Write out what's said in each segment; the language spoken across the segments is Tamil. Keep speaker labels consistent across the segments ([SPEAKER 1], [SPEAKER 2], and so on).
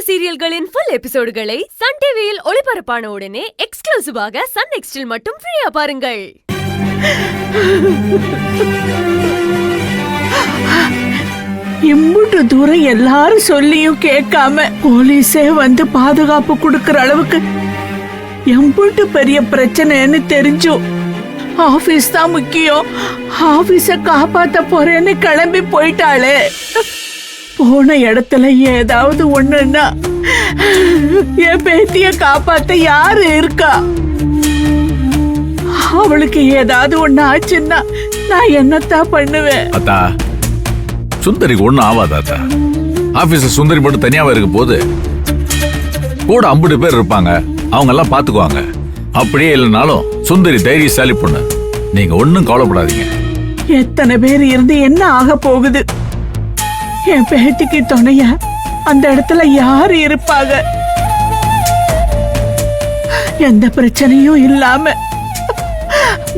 [SPEAKER 1] சீரியல்களின் ஃபுல் எபிசோடுகளை சன் டிவியில் ஒளிபரப்பான உடனே எக்ஸ்க்ளூசிவாக சன் நெக்ஸ்டில் மட்டும் ஃப்ரீயா பாருங்கள்.
[SPEAKER 2] இம்புட்டு தூரம் எல்லாரும் சொல்லியும் கேட்காம போலீஸே வந்து பாதுகாப்பு கொடுக்கற அளவுக்கு எம்புட்டு பெரிய பிரச்சனைன்னு தெரிஞ்சும் ஆபீஸ் தான் முக்கியம், ஆபீஸ காப்பாத்த போறேன்னு கிளம்பி போயிட்டாளே. போன இடத்துல ஏதாவது ஒண்ணுன்னா என் பேத்திய காப்பாத்த யாரு இருக்கா? அவளுக்கு ஏதாவது ஒண்ணு ஆச்சுன்னா நான் என்னத்தான் பண்ணுவேன்?
[SPEAKER 3] அத்தா, சுந்தரிக்கு ஒண்ணும் ஆவாதாத்தா. ஆபீஸ்ல சுந்தரி மட்டும் தனியாவே இருக்க போது கூட 50 பேர் இருப்பாங்க, அவங்க எல்லாம் பாத்துக்குவாங்க. அப்படியே இல்லைனாலும் சுந்தரி தைரியசாலி பொண்ணு, நீங்க ஒன்னும் கவலைப்படாதீங்க.
[SPEAKER 2] எத்தனை பேர் இருந்து என்ன ஆக போகுது? என் பேத்திக்கு துணைய அந்த இடத்துல யாரு இருப்பாங்க? எந்த பிரச்சனையும் இல்லாம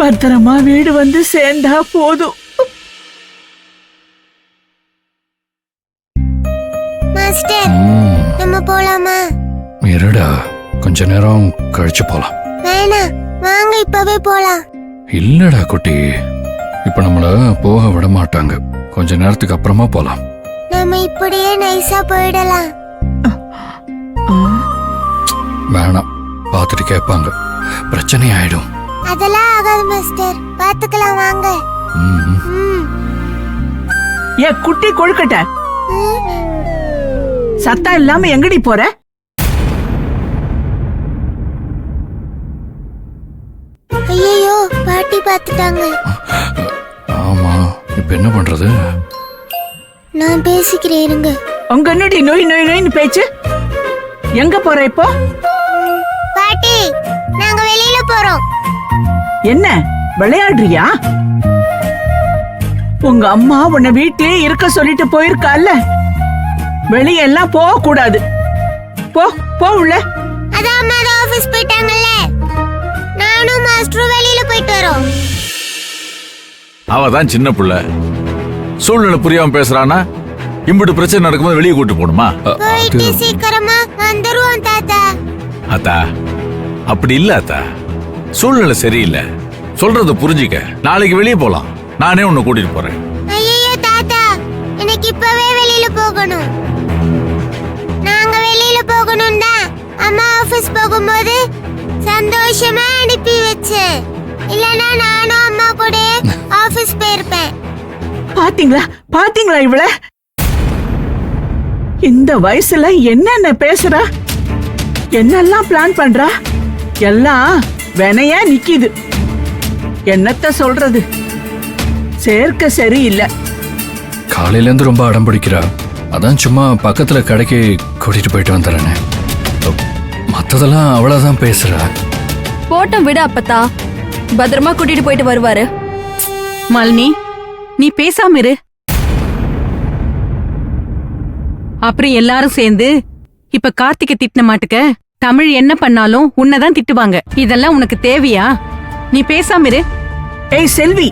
[SPEAKER 2] பத்திரமா வீடு வந்து சேர்ந்தா போதும்.
[SPEAKER 4] மாஸ்டர், நம்ம போலாமா?
[SPEAKER 5] இருடா, கொஞ்ச நேரம் கழிச்சு போலாம்.
[SPEAKER 4] வேணாம், வாங்க இப்பவே போலாம்.
[SPEAKER 5] இல்லடா குட்டி, இப்ப நம்மள போக விட மாட்டாங்க. கொஞ்ச நேரத்துக்கு அப்புறமா போலாம்.
[SPEAKER 4] நம்ம இப்படியே நைஸா போயிடலாம்.
[SPEAKER 5] வேணாம், பாத்துட்டு கேட்பாங்க, பிரச்சனை ஆயிடும்.
[SPEAKER 4] அதெல்லாம் ஆகாது மாஸ்டர், பாத்துக்கலாம் வாங்க.
[SPEAKER 2] என் குட்டி கொழுக்கட்ட, சத்தம் இல்லாம எங்கடி போற?
[SPEAKER 4] ஐயோ, பாட்டி பாத்துட்டாங்க.
[SPEAKER 5] ஆமா, இப்ப என்ன பண்றது?
[SPEAKER 4] நான் பேசிக்கிறேன் இருங்க.
[SPEAKER 2] உங்க என்னடி நோய் நோய் நோய்னு பேச்சு? எங்க போற இப்போ?
[SPEAKER 4] பாட்டி, நாங்க வெளியில போறோம்.
[SPEAKER 2] என்ன விளையாடுறியா? உங்க அம்மா உன்னை வீட்டிலே இருக்க சொல்லிட்டு போயிருக்கால, வெளியே எல்லாம் போக கூடாது. போ போ உள்ள.
[SPEAKER 4] அதான் அம்மா ஆபீஸ் போயிட்டாங்கல்ல, நானும் மாஸ்டரும் வெளியில போயிட்டு வரோம்.
[SPEAKER 3] அவதான் சின்ன புள்ள, சூழ்நிலை புரியாம பேசுறானா? இம்புட்டு பிரச்சனை நடக்கும்போது வெளியே கூட்டு போகணுமா?
[SPEAKER 4] போயிட்டு சீக்கிரமா வந்துருவோம் தாத்தா.
[SPEAKER 3] அத்தா, அப்படி இல்ல அத்தா, சூழ்நிலை சரியில்லை, சொல்றத புரிஞ்சுக்க. நாளைக்கு வெளியே போலாம், நானே உன்னை கூட்டிட்டு போறேன்.
[SPEAKER 4] ஐயோ தாத்தா, எனக்கு இப்பவே வெளியில போகணும். நாங்க வெளியில போகணும் தான் அம்மா ஆபீஸ் போகும்போது சந்தோஷமா அனுப்பி வச்சு, இல்லனா நானும் அம்மா கூட ஆபீஸ் போயிருப்பேன்.
[SPEAKER 2] பாத்தீங்களா பாத்தீங்களா இவள? இந்த வயசுல என்னென்ன பேசுறா, என்னெல்லாம் பிளான் பண்றா, எல்லாம் வினையா நிக்கிது. என்னத்த சொல்றது? சேர்க்க சரியில்லை.
[SPEAKER 5] காலையில இருந்து ரொம்ப அடம் பிடிக்கிறா. அதான் சும்மா பக்கத்துல கடைக்கு கூட்டிட்டு போயிட்டு வந்துடுறேனே. மத்ததெல்லாம் அவ்வளவுதான் பேசுறா.
[SPEAKER 6] போட்டம் விட அப்பத்தா, பத்திரமா கூட்டிட்டு போயிட்டு வருவாரு.
[SPEAKER 7] மாலினி, நீ பேசாம இரு. அப்புறம் எல்லாரும் சேர்ந்து இப்ப கார்த்திகை திட்டின மாட்டுக்க தமிழ் என்ன பண்ணாலும் உன்னதான் திட்டுவாங்க. இதெல்லாம் உனக்கு தேவையா? நீ பேசாம இரு.
[SPEAKER 2] ஏய் செல்வி,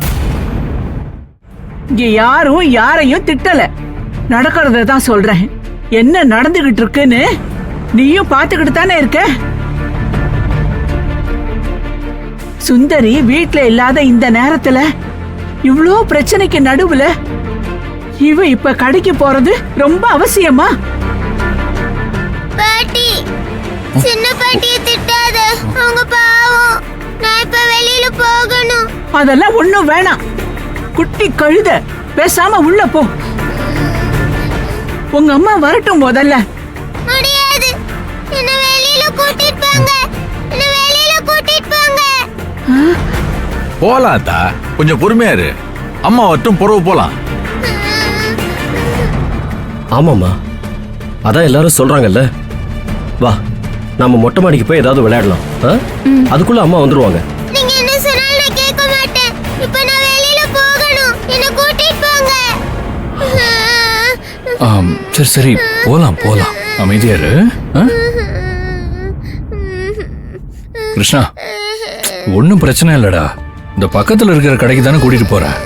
[SPEAKER 2] இங்க யாரும் யாரையும் திட்டல, நடக்கிறத தான் சொல்றேன். என்ன நடந்துகிட்டு இருக்குன்னு நீயும் பாத்துக்கிட்டு தானே இருக்க. சுந்தரி வீட்ல இல்லாத இந்த நேரத்துல இவ்ளோ பிரச்சனைக்கு நடுவுல இவ இப்ப கடைக்கு போறது ரொம்ப அவசியமா?
[SPEAKER 4] பாட்டி, சின்ன பாட்டிய திட்டாத, அவங்க பாவம். நான் இப்ப வெளியில போகணும்.
[SPEAKER 2] அதெல்லாம் ஒண்ணும் வேணாம். குட்டி கழுத, பேசாம உள்ள போ. உங்க அம்மா வரட்டும் முதல்ல.
[SPEAKER 4] முடியாது, என்ன வெளியில கூட்டிட்டு போங்க, என்ன வெளியில கூட்டிட்டு போங்க.
[SPEAKER 3] போலாம் அத்தா, கொஞ்சம் பொறுமையா இரு. அம்மா வரட்டும், புறவு போலாம்.
[SPEAKER 8] ஆமாம்மா, அதான் எல்லாரும் சொல்றாங்கல்ல. வா, நாம மொட்டை மாடிக்கு போய் ஏதாவது விளையாடலாம். அதுக்குள்ள அம்மா வந்துருவாங்க.
[SPEAKER 4] நீங்க என்ன சொன்னாலும் நான் கேட்க மாட்டேன். இப்ப நான் வெளியில போகணும், என்ன கூட்டிட்டு போங்க.
[SPEAKER 5] சரி சரி, போலாம் போலாம். அமைதியா இரு. கிருஷ்ணா, ஒன்னும் பிரச்சனை இல்லடா. இந்த பக்கத்துல இருக்கிற கடைக்கு தானே கூட்டிட்டு போறேன்.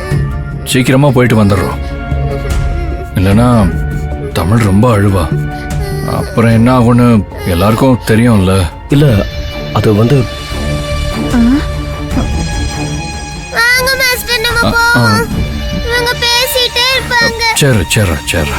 [SPEAKER 5] சீக்கிரமா போயிட்டு வந்துடுறோம். இல்லனா தமிழ் ரொம்ப அழுவா. அப்புறம் என்ன ஆகும்னு எல்லாருக்கும் தெரியும்ல.
[SPEAKER 8] இல்ல அது வந்து
[SPEAKER 4] வாங்க மாஸ்டர் நம்ம போவோம். இவங்க பேசிட்டே இருப்பாங்க.
[SPEAKER 5] சரி சரி சரி.